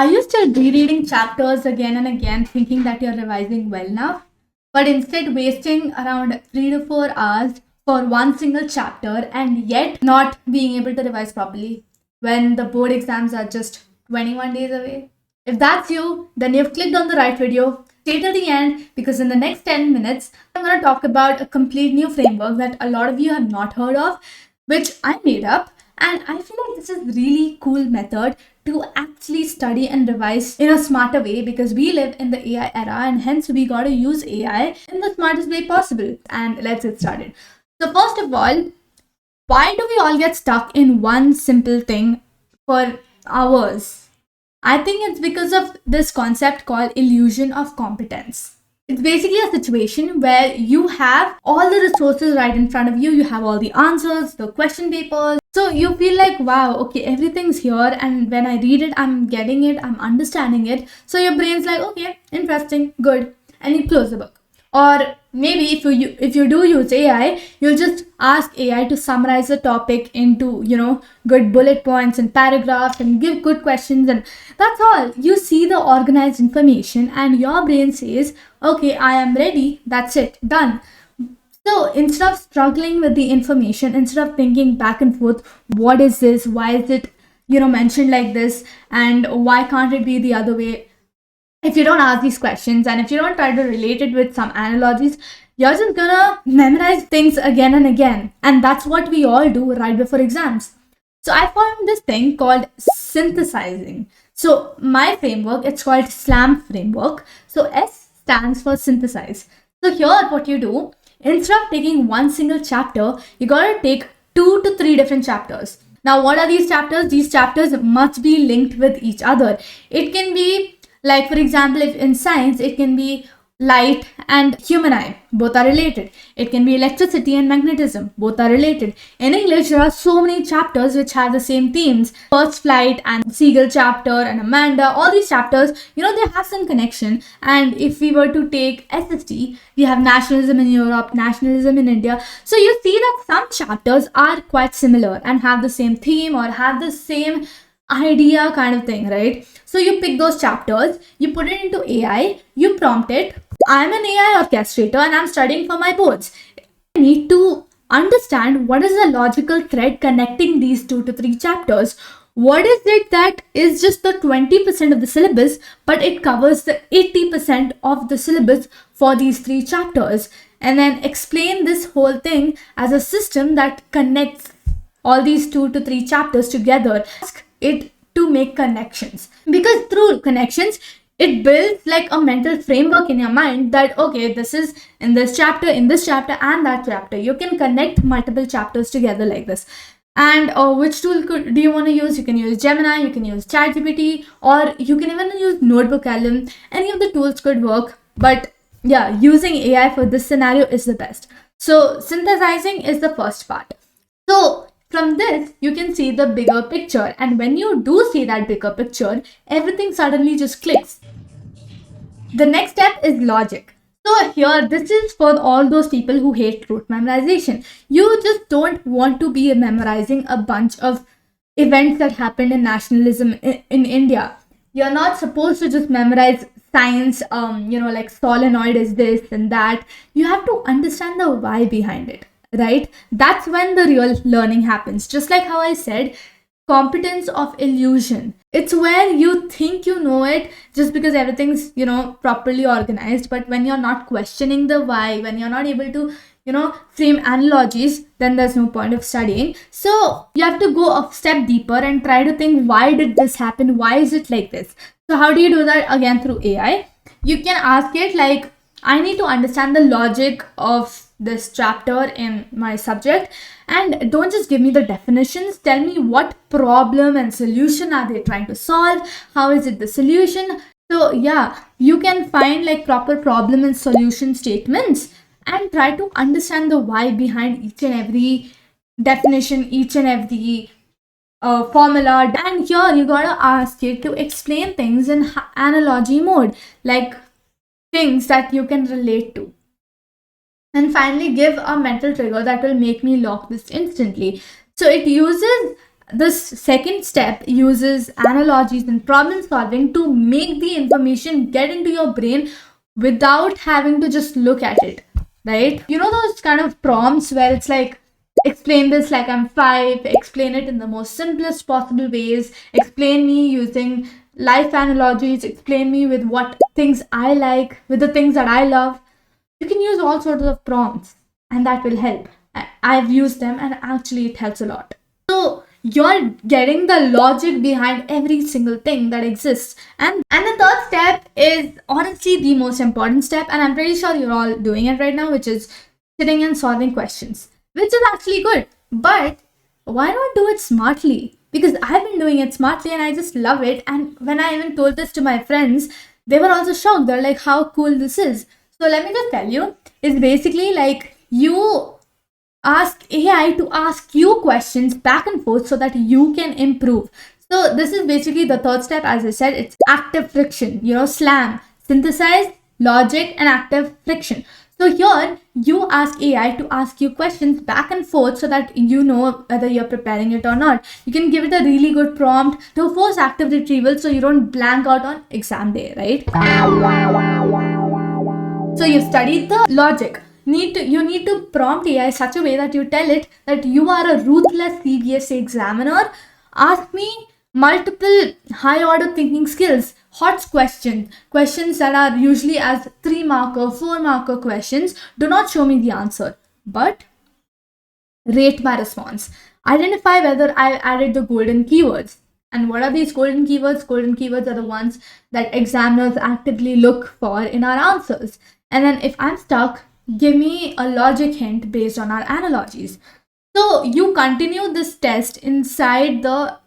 Are you still rereading chapters again and again, thinking that you're revising well enough, but instead wasting around 3 to 4 hours for one single chapter and yet not being able to revise properly when the board exams are just 21 days away? If that's you, then you've clicked on the right video. Stay till the end because in the next 10 minutes, I'm going to talk about a complete new framework that a lot of you have not heard of, which I made up. And I feel like this is really cool method to actually study and revise in a smarter way because we live in the AI era and hence we got to use AI in the smartest way possible. And let's get started. So first of all, why do we all get stuck in one simple thing for hours? I think it's because of this concept called illusion of competence. It's basically a situation where you have all the resources right in front of you. You have all the answers, the question papers. So you feel like, wow, okay, everything's here. And when I read it, I'm getting it, I'm understanding it. So your brain's like, okay, interesting, good. And you close the book. Or maybe if you do use AI, you'll just ask AI to summarize the topic into, good bullet points and paragraphs and give good questions. And that's all. You see the organized information and your brain says, okay, I am ready. That's it. Done. So instead of struggling with the information, instead of thinking back and forth, what is this? Why is it, mentioned like this? And why can't it be the other way? If you don't ask these questions and if you don't try to relate it with some analogies, you're just gonna memorize things again and again. And that's what we all do right before exams. So I found this thing called synthesizing. So my framework, it's called S.L.A.M framework. So S stands for synthesize. So here what you do, instead of taking one single chapter, you gotta take 2 to 3 different chapters. Now, what are these chapters? These chapters must be linked with each other. It can be like, for example, if in science, it can be light and human eye, both are related. It can be electricity and magnetism, both are related. In English, there are so many chapters which have the same themes. First Flight and Seagull chapter and Amanda, all these chapters, they have some connection. And if we were to take SST, we have nationalism in Europe, nationalism in India. So you see that some chapters are quite similar and have the same theme or have the same idea kind of thing, right? So you pick those chapters, you put it into AI, you prompt it. I'm an AI orchestrator and I'm studying for my boards. I need to understand what is the logical thread connecting these 2 to 3 chapters. What is it that is just the 20% of the syllabus, but it covers the 80% of the syllabus for these 3 chapters? And then explain this whole thing as a system that connects all these 2 to 3 chapters together. Ask it to make connections, because through connections it builds like a mental framework in your mind that okay, this is in this chapter and that chapter. You can connect multiple chapters together like this. And which tool do you want to use? You can use Gemini, you can use ChatGPT, or you can even use Notebook LM. Any of the tools could work, but yeah, using AI for this scenario is the best. So synthesizing is the first part. So from this, you can see the bigger picture. And when you do see that bigger picture, everything suddenly just clicks. The next step is logic. So here, this is for all those people who hate rote memorization. You just don't want to be memorizing a bunch of events that happened in nationalism in India. You're not supposed to just memorize science, like solenoid is this and that. You have to understand the why behind it. Right? That's when the real learning happens. Just like how I said, competence of illusion. It's where you think you know it just because everything's, properly organized. But when you're not questioning the why, when you're not able to, frame analogies, then there's no point of studying. So you have to go a step deeper and try to think, why did this happen? Why is it like this? So how do you do that? Again, through AI. You can ask it like, I need to understand the logic of this chapter in my subject, and don't just give me the definitions. Tell me what problem and solution are they trying to solve? How is it the solution? So yeah, you can find like proper problem and solution statements and try to understand the why behind each and every definition, each and every formula. And here you gotta ask it to explain things in analogy mode, like things that you can relate to. And finally, give a mental trigger that will make me lock this instantly. So it uses This second step uses analogies and problem solving to make the information get into your brain without having to just look at it, right? You know those kind of prompts where it's like, explain this like I'm five, explain it in the most simplest possible ways, explain me using life analogies, explain me with what things I like, with the things that I love. You can use all sorts of prompts and that will help. I've used them and actually it helps a lot. So you're getting the logic behind every single thing that exists. And the third step is honestly the most important step, and I'm pretty sure you're all doing it right now, which is sitting and solving questions, which is actually good. But why not do it smartly? Because I've been doing it smartly and I just love it. And when I even told this to my friends, they were also shocked. They're like, how cool this is. So let me just tell you, it's basically like you ask AI to ask you questions back and forth so that you can improve. So this is basically the third step. As I said, it's active friction, S.L.A.M, synthesize, logic, and active friction. So here you ask AI to ask you questions back and forth so that you know whether you're preparing it or not. You can give it a really good prompt to force active retrieval so you don't blank out on exam day, right? So you've studied the logic. You need to prompt AI such a way that you tell it that you are a ruthless CBSE examiner. Ask me multiple high order thinking skills, hot questions that are usually as 3-marker, 4-marker questions. Do not show me the answer, but rate my response. Identify whether I added the golden keywords. And what are these golden keywords? Golden keywords are the ones that examiners actively look for in our answers. And then if I'm stuck, give me a logic hint based on our analogies. So you continue this test inside the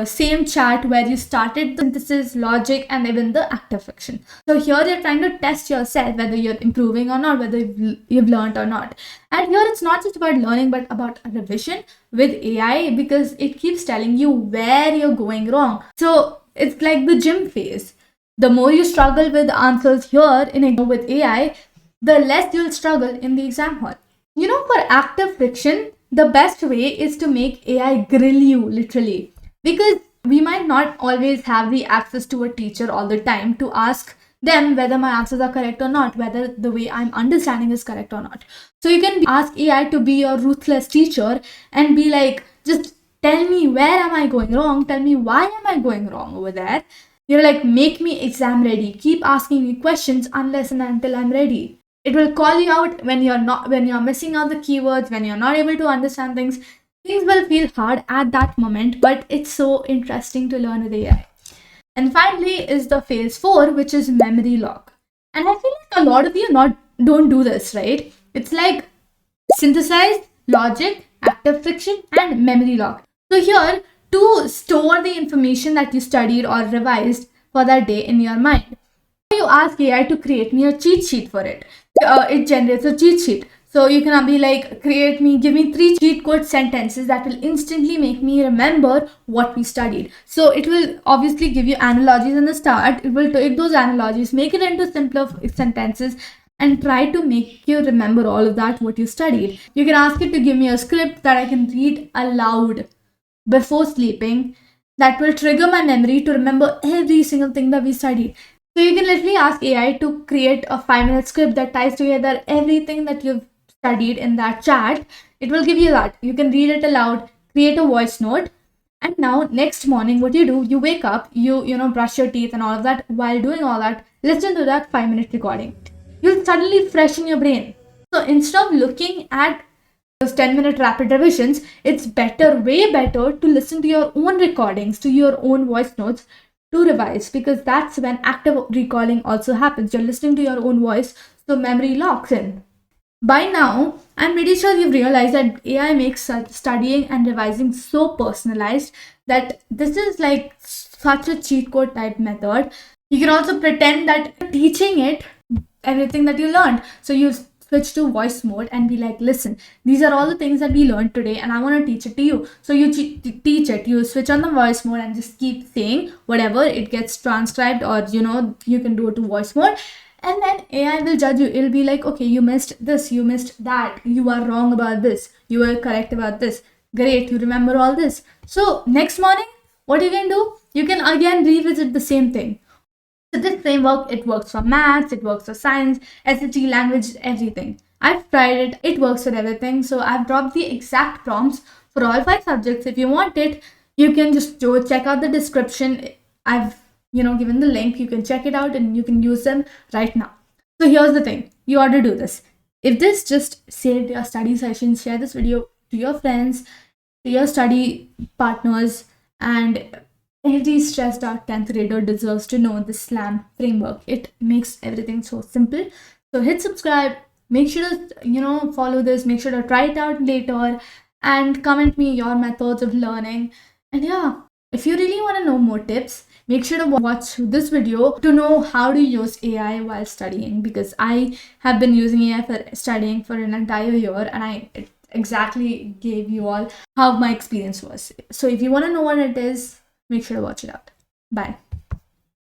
same chart where you started the synthesis, logic, and even the active friction. So here you're trying to test yourself whether you're improving or not, whether you've learned or not. And here it's not just about learning, but about revision with AI, because it keeps telling you where you're going wrong. So it's like the gym phase. The more you struggle with answers here with AI, the less you'll struggle in the exam hall. For active friction, the best way is to make AI grill you, literally. Because we might not always have the access to a teacher all the time to ask them whether my answers are correct or not, whether the way I'm understanding is correct or not. So you can ask AI to be your ruthless teacher and be like, just tell me where am I going wrong, tell me why am I going wrong over there. Like, make me exam ready, keep asking me questions unless and until I'm ready. It will call you out when you're missing out the keywords, when you're not able to understand things. Things will feel hard at that moment, but it's so interesting to learn with AI. And finally is the phase 4, which is memory lock. And I feel like a lot of you don't do this, right? It's like synthesize, logic, active friction, and memory lock. So here, to store the information that you studied or revised for that day in your mind, you ask AI to create me a cheat sheet for it. It generates a cheat sheet. So you can be like, give me 3 cheat code sentences that will instantly make me remember what we studied. So it will obviously give you analogies in the start. It will take those analogies, make it into simpler sentences, and try to make you remember all of that, what you studied. You can ask it to give me a script that I can read aloud before sleeping that will trigger my memory to remember every single thing that we studied. So you can literally ask AI to create a 5-minute script that ties together everything that you've studied in that chat. It will give you that. You can read it aloud, create a voice note, and now next morning what you do, you wake up, you brush your teeth and all of that. While doing all that, listen to that 5-minute recording. You'll suddenly freshen your brain. So instead of looking at those 10-minute rapid revisions, it's way better to listen to your own recordings, to your own voice notes, to revise, because that's when active recalling also happens. You're listening to your own voice, so memory locks in. By now, I'm pretty sure you've realized that AI makes studying and revising so personalized that this is like such a cheat code type method. You can also pretend that you're teaching it everything that you learned. So you switch to voice mode and be like, listen, these are all the things that we learned today and I want to teach it to you. So you teach it, you switch on the voice mode and just keep saying whatever, it gets transcribed, or you can do it to voice mode, and then AI will judge you. It'll be like, okay, you missed this, you missed that, you are wrong about this, you were correct about this. Great, you remember all this. So next morning, what you can do, you can again revisit the same thing. So this framework, it works for maths, it works for science, SAT, language, everything. I've tried it, it works for everything. So I've dropped the exact prompts for all 5 subjects. If you want it, you can just go check out the description. I've given the link. You can check it out and you can use them right now. So here's the thing, you ought to do this. If this just saved your study session, share this video to your friends, to your study partners, and every stressed out 10th grader deserves to know the S.L.A.M framework. It makes everything so simple. So hit subscribe, make sure to follow this, make sure to try it out later, and comment me your methods of learning. And yeah, if you really want to know more tips, make sure to watch this video to know how to use AI while studying, because I have been using AI for studying for an entire year, and I exactly gave you all how my experience was. So if you want to know what it is, make sure to watch it out. Bye.